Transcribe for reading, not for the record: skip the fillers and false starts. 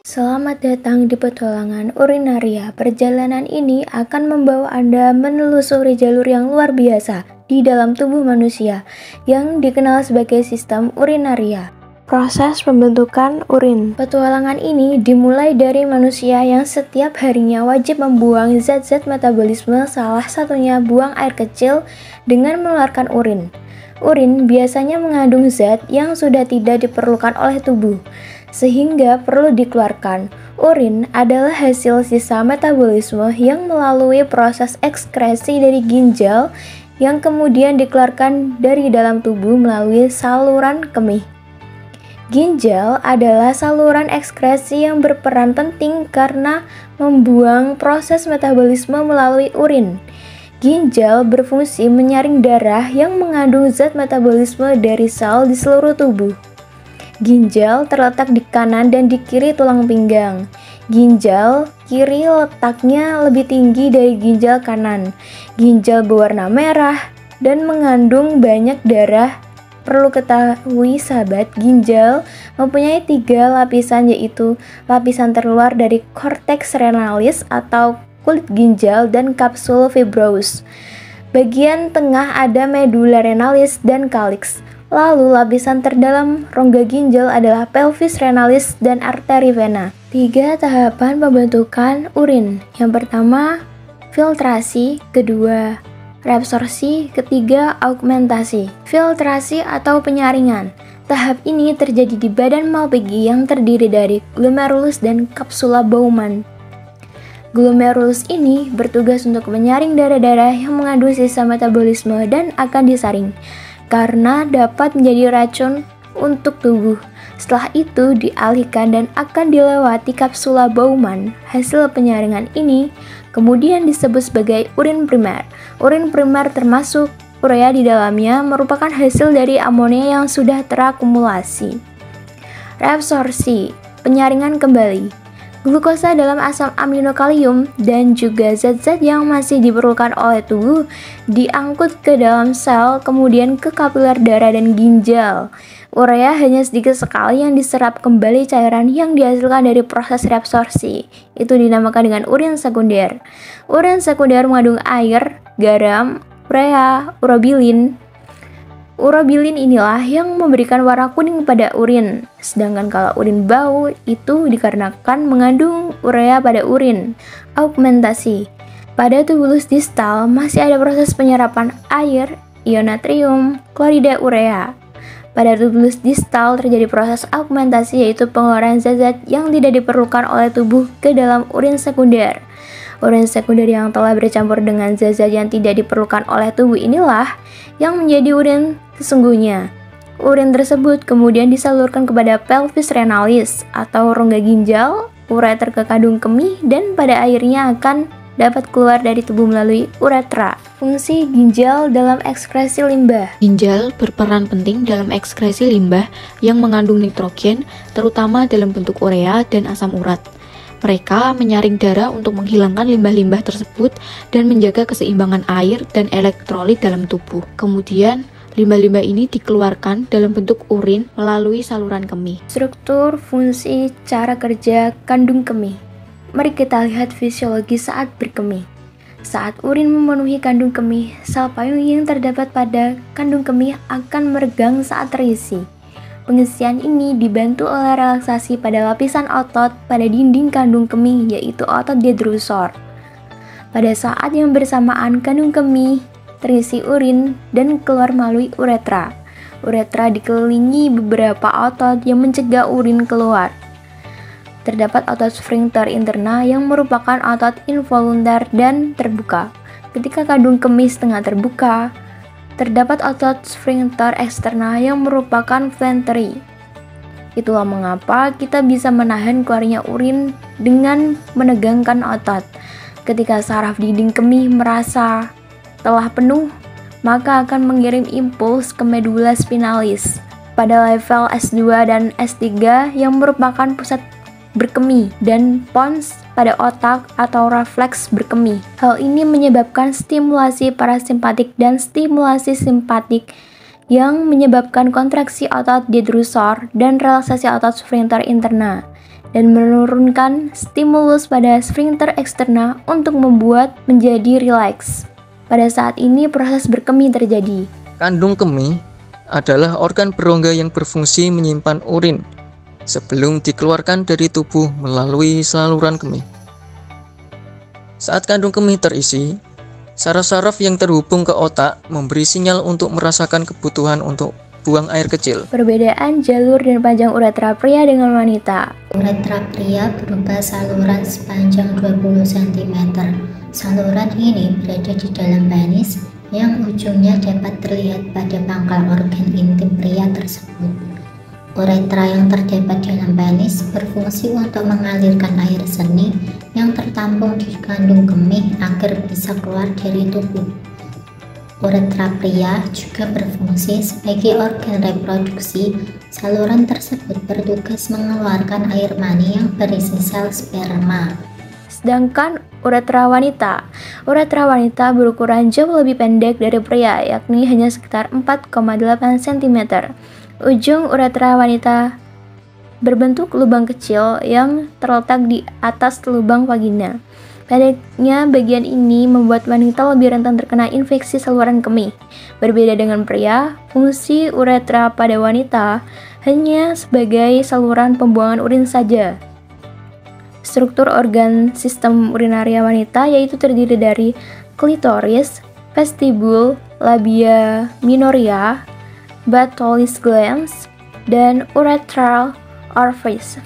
Selamat datang di petualangan urinaria. Perjalanan ini akan membawa Anda menelusuri jalur yang luar biasa di dalam tubuh manusia yang dikenal sebagai sistem urinaria. Proses pembentukan urin. Petualangan ini dimulai dari manusia yang setiap harinya wajib membuang zat-zat metabolisme, salah satunya buang air kecil dengan mengeluarkan urin. Urin biasanya mengandung zat yang sudah tidak diperlukan oleh tubuh, sehingga perlu dikeluarkan. Urin adalah hasil sisa metabolisme yang melalui proses ekskresi dari ginjal yang kemudian dikeluarkan dari dalam tubuh melalui saluran kemih. Ginjal adalah saluran ekskresi yang berperan penting karena membuang proses metabolisme melalui urin. Ginjal berfungsi menyaring darah yang mengandung zat metabolisme dari sel di seluruh tubuh. Ginjal terletak di kanan dan di kiri tulang pinggang. Ginjal kiri letaknya lebih tinggi dari ginjal kanan. Ginjal berwarna merah dan mengandung banyak darah. Perlu ketahui sahabat, ginjal mempunyai 3 lapisan, yaitu lapisan terluar dari korteks renalis atau kulit ginjal dan kapsul fibrous. Bagian tengah ada medula renalis dan calyx. Lalu lapisan terdalam rongga ginjal adalah pelvis renalis dan arteri vena. 3 tahapan pembentukan urin. Yang pertama, filtrasi, kedua, reabsorpsi, ketiga, augmentasi. Filtrasi atau penyaringan. Tahap ini terjadi di badan Malpighi yang terdiri dari glomerulus dan kapsula Bowman. Glomerulus ini bertugas untuk menyaring darah-darah yang mengandung sisa metabolisme dan akan disaring karena dapat menjadi racun untuk tubuh. Setelah itu dialihkan dan akan dilewati kapsula Bowman. Hasil penyaringan ini kemudian disebut sebagai urin primer. Urin primer termasuk urea di dalamnya merupakan hasil dari amonia yang sudah terakumulasi. Reabsorpsi, penyaringan kembali. Glukosa dalam asam amino kalium dan juga zat-zat yang masih diperlukan oleh tubuh diangkut ke dalam sel, kemudian ke kapiler darah dan ginjal. Urea hanya sedikit sekali yang diserap kembali cairan yang dihasilkan dari proses reabsorpsi. Itu dinamakan dengan urin sekunder. Urin sekunder mengandung air, garam, urea, urobilin. Urobilin inilah yang memberikan warna kuning pada urin. Sedangkan kalau urin bau itu dikarenakan mengandung urea pada urin. Augmentasi. Pada tubulus distal masih ada proses penyerapan air, ion natrium, klorida urea. Pada tubulus distal terjadi proses augmentasi, yaitu pengeluaran zat-zat yang tidak diperlukan oleh tubuh ke dalam urin sekunder. Urin sekunder yang telah bercampur dengan zat-zat yang tidak diperlukan oleh tubuh inilah yang menjadi urin sesungguhnya. Urin tersebut kemudian disalurkan kepada pelvis renalis atau rongga ginjal, ureter ke kandung kemih, dan pada akhirnya akan dapat keluar dari tubuh melalui uretra. Fungsi ginjal dalam ekskresi limbah. Ginjal berperan penting dalam ekskresi limbah yang mengandung nitrogen, terutama dalam bentuk urea dan asam urat. Mereka menyaring darah untuk menghilangkan limbah-limbah tersebut dan menjaga keseimbangan air dan elektrolit dalam tubuh. Kemudian, limbah-limbah ini dikeluarkan dalam bentuk urin melalui saluran kemih. Struktur, fungsi, cara kerja kandung kemih. Mari kita lihat fisiologi saat berkemih. Saat urin memenuhi kandung kemih, sel payung yang terdapat pada kandung kemih akan meregang saat terisi. Pengisian ini dibantu oleh relaksasi pada lapisan otot pada dinding kandung kemih, yaitu otot detrusor. Pada saat yang bersamaan, kandung kemih terisi urin dan keluar melalui uretra. Uretra dikelilingi beberapa otot yang mencegah urin keluar. Terdapat otot sphincter interna yang merupakan otot involuntar dan terbuka. Ketika kandung kemih setengah terbuka, terdapat otot sphincter eksterna yang merupakan venteri. Itulah mengapa kita bisa menahan keluarnya urin dengan menegangkan otot. Ketika saraf dinding kemih merasa telah penuh, maka akan mengirim impuls ke medula spinalis pada level S2 dan S3 yang merupakan pusat berkemih dan pons pada otak atau refleks berkemih. Hal ini menyebabkan stimulasi parasimpatik dan stimulasi simpatik yang menyebabkan kontraksi otot detrusor dan relaksasi otot sphincter interna dan menurunkan stimulus pada sphincter eksterna untuk membuat menjadi rileks. Pada saat ini proses berkemih terjadi. Kandung kemih adalah organ berongga yang berfungsi menyimpan urin sebelum dikeluarkan dari tubuh melalui saluran kemih. Saat kandung kemih terisi, saraf-saraf yang terhubung ke otak memberi sinyal untuk merasakan kebutuhan untuk buang air kecil. Perbedaan jalur dan panjang uretra pria dengan wanita. Uretra pria berupa saluran sepanjang 20 cm. Saluran ini berada di dalam penis yang ujungnya dapat terlihat pada pangkal organ intim pria tersebut. Uretra yang terdapat dalam penis berfungsi untuk mengalirkan air seni yang tertampung di kandung kemih agar bisa keluar dari tubuh. Uretra pria juga berfungsi sebagai organ reproduksi. Saluran tersebut bertugas mengeluarkan air mani yang berisi sel sperma. Sedangkan uretra wanita berukuran jauh lebih pendek dari pria, yakni hanya sekitar 4,8 cm. Ujung uretra wanita berbentuk lubang kecil yang terletak di atas lubang vagina. Pendeknya bagian ini membuat wanita lebih rentan terkena infeksi saluran kemih. Berbeda dengan pria, fungsi uretra pada wanita hanya sebagai saluran pembuangan urin saja. Struktur organ sistem urinaria wanita yaitu terdiri dari klitoris, vestibul, labia minoria, Bartholis glands, dan urethral orifice.